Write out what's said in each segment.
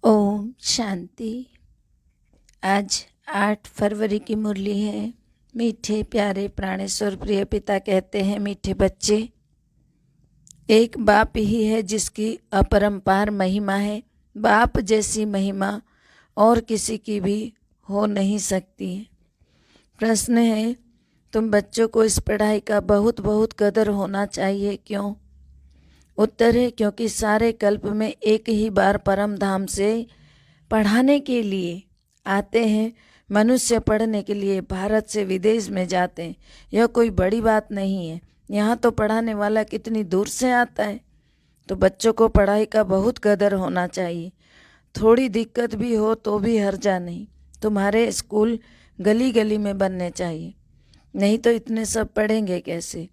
ओम शांति। आज 8 फरवरी की मुरली है। मीठे प्यारे प्राणेश्वर प्रिय पिता कहते हैं, मीठे बच्चे, एक बाप ही है जिसकी अपरंपार महिमा है। बाप जैसी महिमा और किसी की भी हो नहीं सकती है। प्रश्न है, तुम बच्चों को इस पढ़ाई का बहुत बहुत कदर होना चाहिए, क्यों? उत्तर है, क्योंकि सारे कल्प में एक ही बार परम धाम से पढ़ाने के लिए आते हैं। मनुष्य पढ़ने के लिए भारत से विदेश में जाते हैं, यह कोई बड़ी बात नहीं है। यहाँ तो पढ़ाने वाला कितनी दूर से आता है। तो बच्चों को पढ़ाई का बहुत कदर होना चाहिए। थोड़ी दिक्कत भी हो तो भी हर्जा नहीं। तुम्हारे स्कूल गली गली में बनने चाहिए, नहीं तो इतने सब पढ़ेंगे कैसे?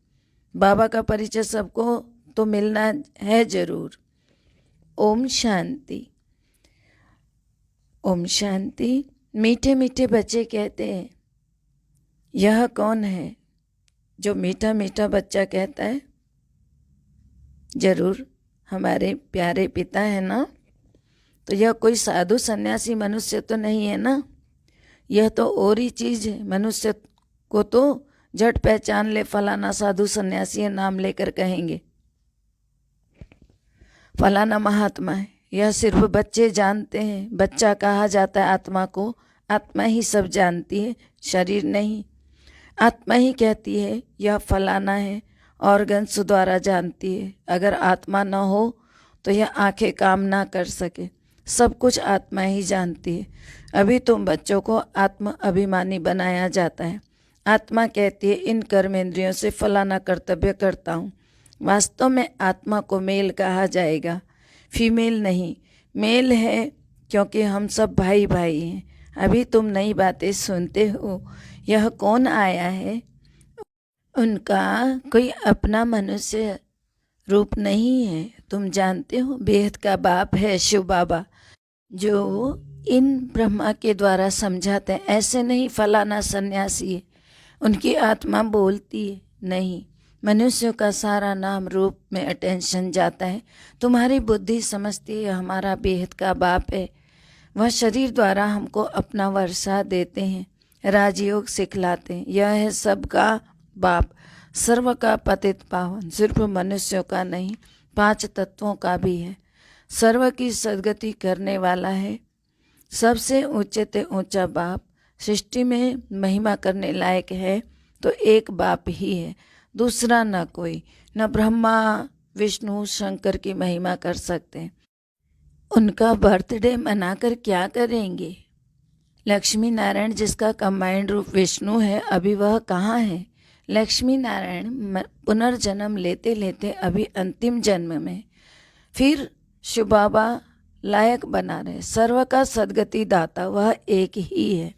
बाबा का परिचय सबको तो मिलना है जरूर। ओम शांति। ओम शांति। मीठे मीठे बच्चे कहते हैं, यह कौन है जो मीठा मीठा बच्चा कहता है? जरूर हमारे प्यारे पिता है ना। तो यह कोई साधु सन्यासी मनुष्य तो नहीं है ना। यह तो और ही चीज़ है। मनुष्य को तो झट पहचान ले, फलाना साधु सन्यासी है, नाम लेकर कहेंगे फलाना महात्मा है। यह सिर्फ बच्चे जानते हैं। बच्चा कहा जाता है आत्मा को। आत्मा ही सब जानती है, शरीर नहीं। आत्मा ही कहती है यह फलाना है, ऑर्गन्स द्वारा जानती है। अगर आत्मा न हो तो यह आंखें काम ना कर सके। सब कुछ आत्मा ही जानती है। अभी तुम बच्चों को आत्म अभिमानी बनाया जाता है। आत्मा कहती है इन कर्मेंद्रियों से फलाना कर्तव्य करता हूँ। वास्तव में आत्मा को मेल कहा जाएगा, फीमेल नहीं। मेल है क्योंकि हम सब भाई भाई हैं। अभी तुम नई बातें सुनते हो। यह कौन आया है? उनका कोई अपना मनुष्य रूप नहीं है। तुम जानते हो, बेहद का बाप है शिव बाबा, जो इन ब्रह्मा के द्वारा समझाते हैं। ऐसे नहीं फलाना सन्यासी है, उनकी आत्मा बोलती है नहीं। मनुष्यों का सारा नाम रूप में अटेंशन जाता है। तुम्हारी बुद्धि समझती है हमारा बेहद का बाप है। वह शरीर द्वारा हमको अपना वर्षा देते हैं, राजयोग सिखलाते हैं। यह है सबका बाप, सर्व का पतित पावन। सिर्फ मनुष्यों का नहीं, 5 तत्वों का भी है। सर्व की सदगति करने वाला है। सबसे ऊंचे ते ऊंचा बाप सृष्टि में महिमा करने लायक है तो एक बाप ही है, दूसरा न कोई। न ब्रह्मा विष्णु शंकर की महिमा कर सकते हैं। उनका बर्थडे मनाकर क्या करेंगे? लक्ष्मी नारायण जिसका कंबाइंड रूप विष्णु है, अभी वह कहाँ है? लक्ष्मी नारायण पुनर्जन्म लेते लेते अभी अंतिम जन्म में फिर शिव बाबा लायक बना रहे। सर्व का सदगति दाता वह एक ही है,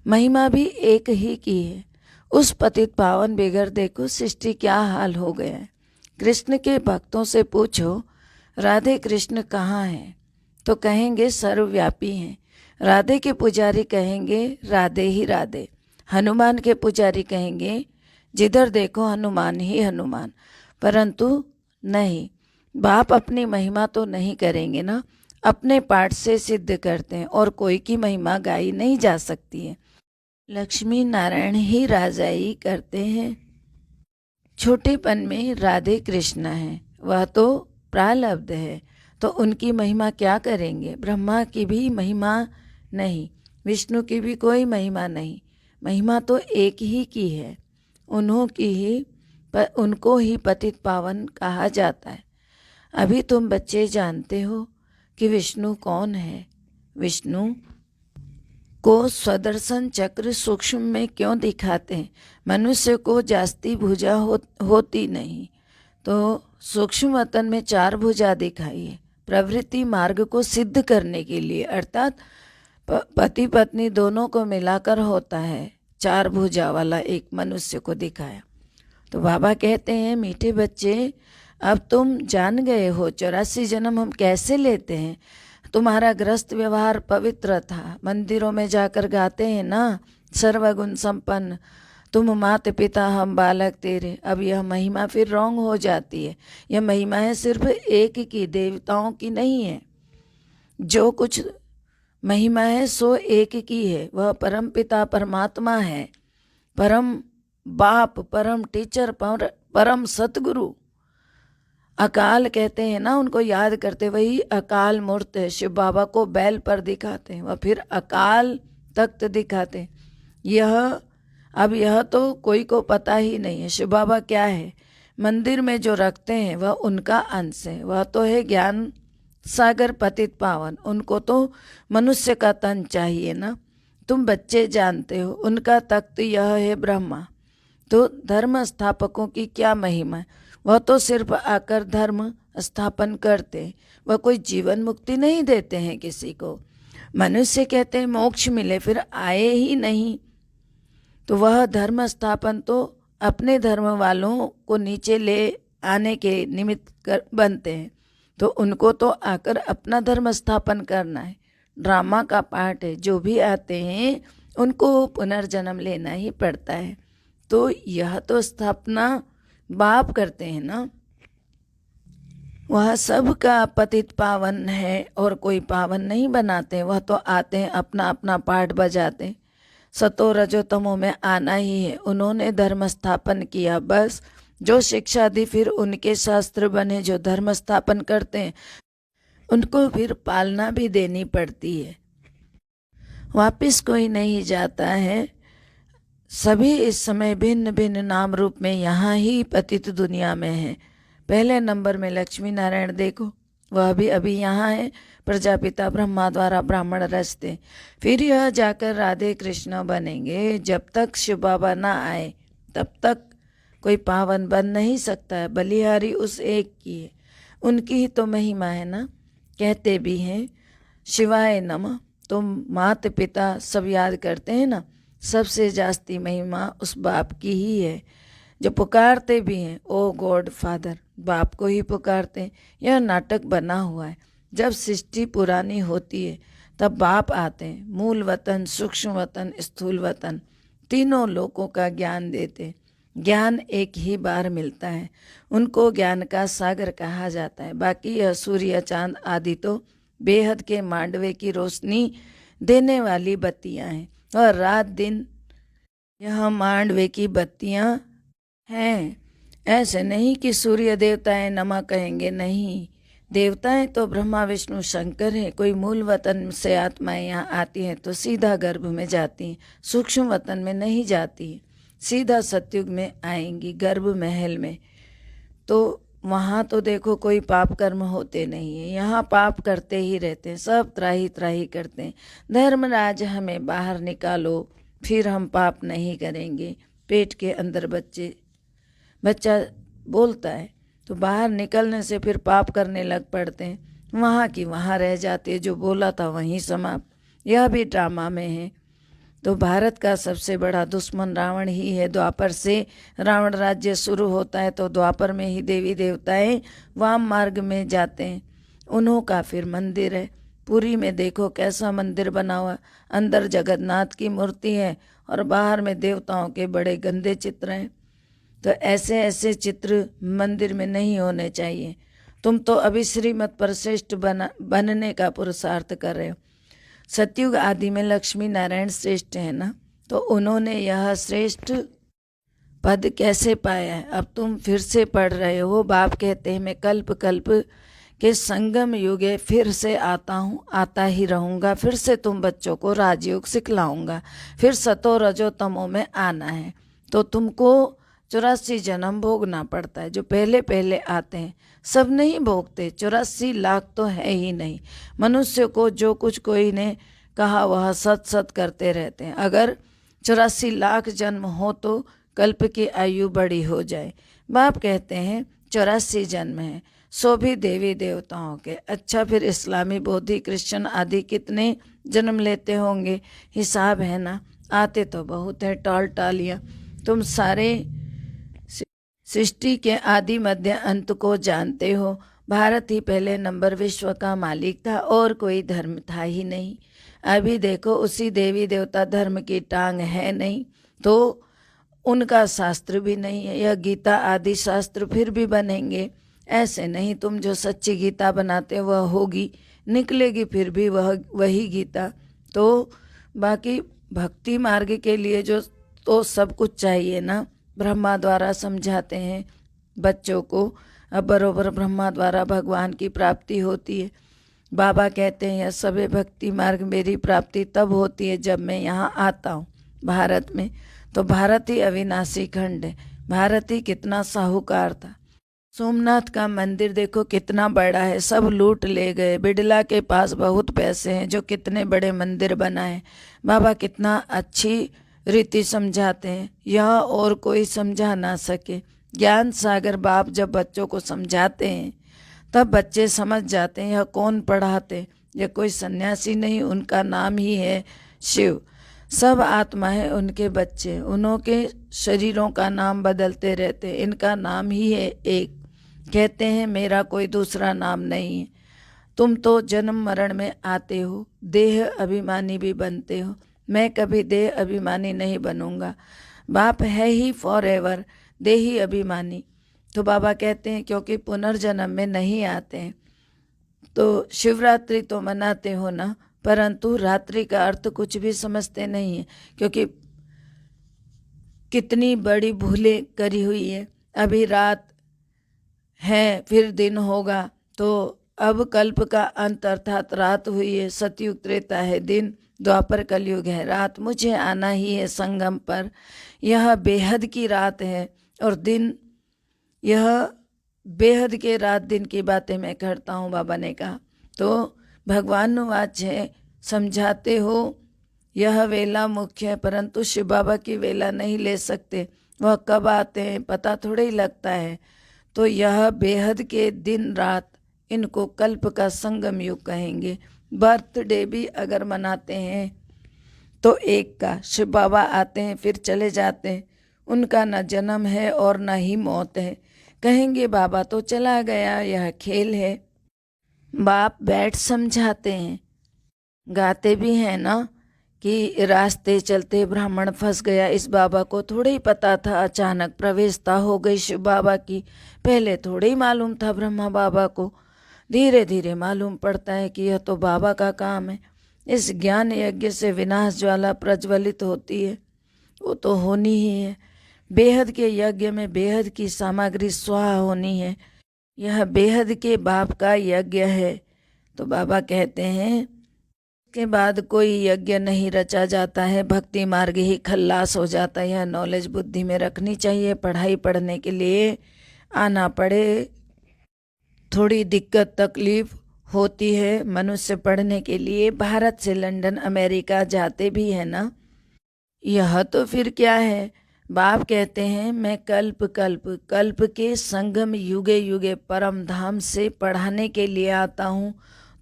महिमा भी एक ही की है। उस पतित पावन बेगर देखो सृष्टि क्या हाल हो गया है। कृष्ण के भक्तों से पूछो राधे कृष्ण कहाँ हैं, तो कहेंगे सर्वव्यापी हैं। राधे के पुजारी कहेंगे राधे ही राधे। हनुमान के पुजारी कहेंगे जिधर देखो हनुमान ही हनुमान। परंतु नहीं, बाप अपनी महिमा तो नहीं करेंगे ना, अपने पाठ से सिद्ध करते हैं और कोई की महिमा गाई नहीं जा सकती है। लक्ष्मी नारायण ही राजाई करते हैं। छोटेपन में राधे कृष्ण है, वह तो प्रालब्ध है, तो उनकी महिमा क्या करेंगे? ब्रह्मा की भी महिमा नहीं, विष्णु की भी कोई महिमा नहीं। महिमा तो एक ही की है, उनको ही पतित पावन कहा जाता है। अभी तुम बच्चे जानते हो कि विष्णु कौन है। विष्णु को स्वदर्शन चक्र सूक्ष्म में क्यों दिखाते हैं? मनुष्य को जास्ती भुजा होती नहीं, तो सूक्ष्म वतन में 4 भुजा दिखाई है। प्रवृत्ति मार्ग को सिद्ध करने के लिए, अर्थात पति पत्नी दोनों को मिलाकर होता है। 4 भुजा वाला एक मनुष्य को दिखाया। तो बाबा कहते हैं मीठे बच्चे, अब तुम जान गए हो 84 जन्म हम कैसे लेते हैं। तुम्हारा ग्रस्त व्यवहार पवित्र था। मंदिरों में जाकर गाते हैं ना, सर्वगुण संपन्न तुम माता पिता हम बालक तेरे। अब यह महिमा फिर रॉन्ग हो जाती है। यह महिमा है सिर्फ एक की, देवताओं की नहीं है। जो कुछ महिमा है सो एक की है, वह परम पिता परमात्मा है, परम बाप, परम टीचर, परम सतगुरु। अकाल कहते हैं ना, उनको याद करते, वही अकाल मूर्त है। शिव बाबा को बैल पर दिखाते हैं, वह फिर अकाल तख्त दिखाते हैं। यह तो कोई को पता ही नहीं है शिव बाबा क्या है। मंदिर में जो रखते हैं वह उनका अंश है, वह तो है ज्ञान सागर पतित पावन। उनको तो मनुष्य का तन चाहिए ना। तुम बच्चे जानते हो उनका तख्त यह है ब्रह्मा। तो धर्म स्थापकों की क्या महिमा है, वह तो सिर्फ आकर धर्म स्थापन करते, वह कोई जीवन मुक्ति नहीं देते हैं किसी को। मनुष्य कहते हैं मोक्ष मिले, फिर आए ही नहीं। तो वह धर्म स्थापन तो अपने धर्म वालों को नीचे ले आने के निमित्त बनते हैं, तो उनको तो आकर अपना धर्म स्थापन करना है। ड्रामा का पार्ट है, जो भी आते हैं उनको पुनर्जन्म लेना ही पड़ता है। तो यह तो स्थापना बाप करते हैं ना, वह सबका पतित पावन है और कोई पावन नहीं बनाते। वह तो आते हैं अपना अपना पार्ट बजाते हैं। सतो रजो तमो में आना ही है। उन्होंने धर्म स्थापन किया, बस जो शिक्षा दी फिर उनके शास्त्र बने। जो धर्म स्थापन करते हैं उनको फिर पालना भी देनी पड़ती है, वापिस कोई नहीं जाता है। सभी इस समय भिन्न भिन्न नाम रूप में यहाँ ही पतित दुनिया में है। पहले नंबर में लक्ष्मी नारायण देखो, वह भी अभी यहाँ है, प्रजापिता ब्रह्मा द्वारा ब्राह्मण रचते, फिर यह जाकर राधे कृष्ण बनेंगे। जब तक शिव बाबा ना आए तब तक कोई पावन बन नहीं सकता है। बलिहारी उस एक की है, उनकी ही तो महिमा है ना। कहते भी हैं शिवाय नमः, तो माता पिता सब याद करते हैं ना, सबसे जास्ती महिमा उस बाप की ही है जो पुकारते भी हैं ओ गॉड फादर, बाप को ही पुकारते हैं। यह नाटक बना हुआ है। जब सृष्टि पुरानी होती है तब बाप आते हैं, मूल वतन, सूक्ष्म वतन, स्थूल वतन, तीनों लोकों का ज्ञान देते। ज्ञान एक ही बार मिलता है, उनको ज्ञान का सागर कहा जाता है। बाकी यह सूर्य चांद आदि तो बेहद के मांडवे की रोशनी देने वाली बत्तियां हैं, और रात दिन यह मांडवे की बत्तियां हैं। ऐसे नहीं कि सूर्य देवताएं नमा कहेंगे, नहीं, देवताएं तो ब्रह्मा विष्णु शंकर हैं। कोई मूल वतन से आत्माएं यहाँ आती हैं तो सीधा गर्भ में जाती हैं, सूक्ष्म वतन में नहीं जाती हैं, सीधा सतयुग में आएंगी गर्भ महल में। तो वहाँ तो देखो कोई पाप कर्म होते नहीं है, यहाँ पाप करते ही रहते हैं, सब त्राही त्राही करते हैं। धर्मराज हमें बाहर निकालो, फिर हम पाप नहीं करेंगे। पेट के अंदर बच्चा बोलता है तो बाहर निकलने से फिर पाप करने लग पड़ते हैं, वहाँ की वहाँ रह जाते हैं, जो बोला था वहीं समाप्त। यह भी ड्रामा में है। तो भारत का सबसे बड़ा दुश्मन रावण ही है। द्वापर से रावण राज्य शुरू होता है तो द्वापर में ही देवी देवताएं वाम मार्ग में जाते हैं, उन्हों का फिर मंदिर है। पुरी में देखो कैसा मंदिर बना हुआ, अंदर जगन्नाथ की मूर्ति है और बाहर में देवताओं के बड़े गंदे चित्र हैं। तो ऐसे ऐसे चित्र मंदिर में नहीं होने चाहिए। तुम तो अभी श्रीमत पर श्रेष्ठ बनने का पुरुषार्थ कर रहे हो। सतयुग आदि में लक्ष्मी नारायण श्रेष्ठ है ना, तो उन्होंने यह श्रेष्ठ पद कैसे पाया है। अब तुम फिर से पढ़ रहे हो। बाप कहते हैं मैं कल्प कल्प के संगम युगे फिर से आता हूँ, आता ही रहूँगा। फिर से तुम बच्चों को राजयोग सिखलाऊंगा। फिर सतो रजो तमो में आना है तो तुमको 84 जन्म भोगना पड़ता है। जो पहले पहले आते हैं सब नहीं भोगते, 84 लाख तो है ही नहीं। मनुष्य को जो कुछ कोई ने कहा वह सत सत करते रहते हैं। अगर 84 लाख जन्म हो तो कल्प की आयु बड़ी हो जाए। बाप कहते हैं 84 जन्म है, सो भी देवी देवताओं के। अच्छा, फिर इस्लामी, बौद्धि, क्रिश्चियन आदि कितने जन्म लेते होंगे, हिसाब है ना। आते तो बहुत है, टाल टालियाँ। तुम सारे सृष्टि के आदि मध्य अंत को जानते हो। भारत ही पहले नंबर विश्व का मालिक था और कोई धर्म था ही नहीं। अभी देखो उसी देवी देवता धर्म की टांग है नहीं तो उनका शास्त्र भी नहीं है। यह गीता आदि शास्त्र फिर भी बनेंगे, ऐसे नहीं। तुम जो सच्ची गीता बनाते हो वह होगी निकलेगी फिर भी वही गीता। तो बाकी भक्ति मार्ग के लिए जो तो सब कुछ चाहिए ना। ब्रह्मा द्वारा समझाते हैं बच्चों को, अब बरोबर ब्रह्मा द्वारा भगवान की प्राप्ति होती है। बाबा कहते हैं यह सभी भक्ति मार्ग मेरी प्राप्ति तब होती है जब मैं यहाँ आता हूँ भारत में। तो भारत ही अविनाशी खंड है। भारत ही कितना साहूकार था। सोमनाथ का मंदिर देखो कितना बड़ा है, सब लूट ले गए। बिड़ला के पास बहुत पैसे हैं जो कितने बड़े मंदिर बनाए। बाबा कितना अच्छी रीति समझाते हैं, यह और कोई समझा ना सके। ज्ञान सागर बाप जब बच्चों को समझाते हैं तब बच्चे समझ जाते हैं यह कौन पढ़ाते। यह कोई सन्यासी नहीं, उनका नाम ही है शिव। सब आत्मा है उनके बच्चे, उन्होंने शरीरों का नाम बदलते रहते, इनका नाम ही है एक। कहते हैं मेरा कोई दूसरा नाम नहीं है। तुम तो जन्म मरण में आते हो, देह अभिमानी भी बनते हो। मैं कभी देह अभिमानी नहीं बनूंगा। बाप है ही फॉर एवर देही अभिमानी। तो बाबा कहते हैं क्योंकि पुनर्जन्म में नहीं आते हैं। तो शिवरात्रि तो मनाते हो ना, परंतु रात्रि का अर्थ कुछ भी समझते नहीं है, क्योंकि कितनी बड़ी भूलें करी हुई है। अभी रात है फिर दिन होगा, तो अब कल्प का अंत अर्थात रात हुई है। सतयुग त्रेता है दिन, द्वापर कलयुग है रात। मुझे आना ही है संगम पर। यह बेहद की रात है और दिन, यह बेहद के रात दिन की बातें मैं करता हूँ, बाबा ने कहा। तो भगवान वाच है, समझाते हो यह वेला मुख्य है, परंतु शिव बाबा की वेला नहीं ले सकते। वह कब आते हैं पता थोड़ा ही लगता है। तो यह बेहद के दिन रात, इनको कल्प का संगम युग कहेंगे। बर्थडे भी अगर मनाते हैं तो एक का, शिव बाबा आते हैं फिर चले जाते हैं, उनका न जन्म है और न ही मौत है। कहेंगे बाबा तो चला गया, यह खेल है। बाप बैठ समझाते हैं, गाते भी हैं ना कि रास्ते चलते ब्राह्मण फंस गया। इस बाबा को थोड़ा ही पता था, अचानक प्रवेशता हो गई शिव बाबा की। पहले थोड़ा ही मालूम था ब्रह्मा बाबा को, धीरे धीरे मालूम पड़ता है कि यह तो बाबा का काम है। इस ज्ञान यज्ञ से विनाश ज्वाला प्रज्वलित होती है, वो तो होनी ही है। बेहद के यज्ञ में बेहद की सामग्री स्वाहा होनी है। यह बेहद के बाप का यज्ञ है। तो बाबा कहते हैं के बाद कोई यज्ञ नहीं रचा जाता है, भक्ति मार्ग ही खल्लास हो जाता है। यह नॉलेज बुद्धि में रखनी चाहिए। पढ़ाई पढ़ने के लिए आना पड़े, थोड़ी दिक्कत तकलीफ होती है मनुष्य पढ़ने के लिए। भारत से लंदन अमेरिका जाते भी है ना, यह तो फिर क्या है। बाप कहते हैं मैं कल्प कल्प कल्प के संगम युगे युगे परम धाम से पढ़ाने के लिए आता हूँ।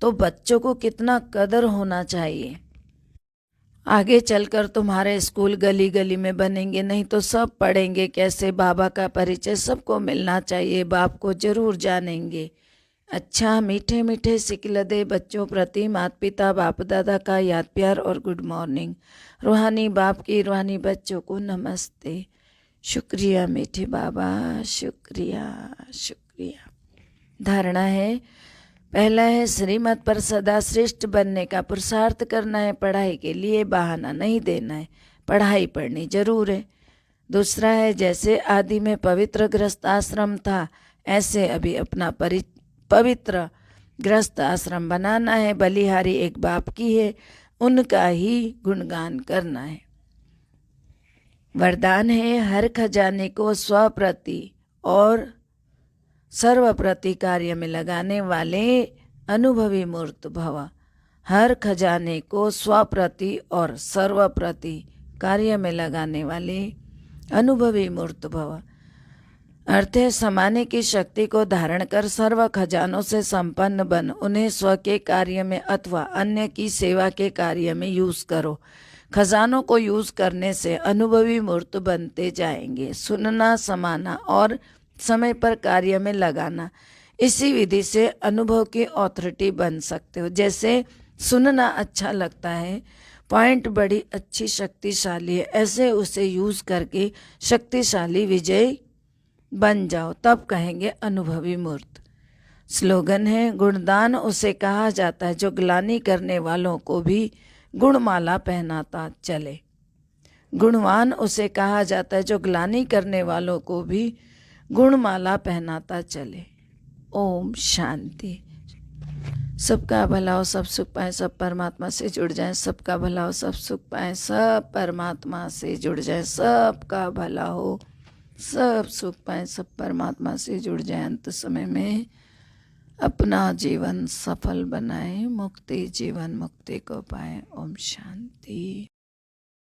तो बच्चों को कितना कदर होना चाहिए। आगे चलकर तुम्हारे स्कूल गली गली में बनेंगे, नहीं तो सब पढ़ेंगे कैसे। बाबा का परिचय सबको मिलना चाहिए, बाप को जरूर जानेंगे। अच्छा मीठे मीठे सिकलदे बच्चों प्रति माता पिता बाप दादा का याद प्यार और गुड मॉर्निंग। रूहानी बाप की रूहानी बच्चों को नमस्ते। शुक्रिया मीठे बाबा, शुक्रिया शुक्रिया। धारणा है, पहला है श्रीमत पर सदा श्रेष्ठ बनने का पुरुषार्थ करना है। पढ़ाई के लिए बहाना नहीं देना है, पढ़ाई पढ़नी जरूर है। दूसरा है जैसे आदि में पवित्र गृहस्थ आश्रम था, ऐसे अभी अपना पवित्र गृहस्थ आश्रम बनाना है। बलिहारी एक बाप की है, उनका ही गुणगान करना है। वरदान है हर खजाने को स्वप्रति और सर्वप्रति कार्य में लगाने वाले अनुभवी मूर्त भव। हर खजाने को स्वप्रति और सर्वप्रति कार्य में लगाने वाले अनुभवी मूर्त भव। अर्थ है समाने की शक्ति को धारण कर सर्व खजानों से संपन्न बन, उन्हें स्व के कार्य में अथवा अन्य की सेवा के कार्य में यूज करो। खजानों को यूज करने से अनुभवी मूर्त बनते जाएंगे। सुनना, समाना और समय पर कार्य में लगाना, इसी विधि से अनुभव की ऑथोरिटी बन सकते हो। जैसे सुनना अच्छा लगता है, पॉइंट बड़ी अच्छी शक्तिशाली है, ऐसे उसे यूज करके शक्तिशाली विजय बन जाओ, तब कहेंगे अनुभवी मूर्त। स्लोगन है, गुणदान उसे कहा जाता है जो ग्लानि करने वालों को भी गुणमाला पहनाता चले। गुणवान उसे कहा जाता है जो ग्लानि करने वालों को भी गुणमाला पहनाता चले। ओम शांति। सबका भला हो, सब सुख पाए, सब परमात्मा से जुड़ जाएं। सबका भला हो, सब सुख पाए, सब परमात्मा से जुड़ जाएं। सबका भला हो, सब सुख पाए, सब परमात्मा से जुड़ जाएं। अंत समय में अपना जीवन सफल बनाए, मुक्ति जीवन मुक्ति को पाए। ओम शांति।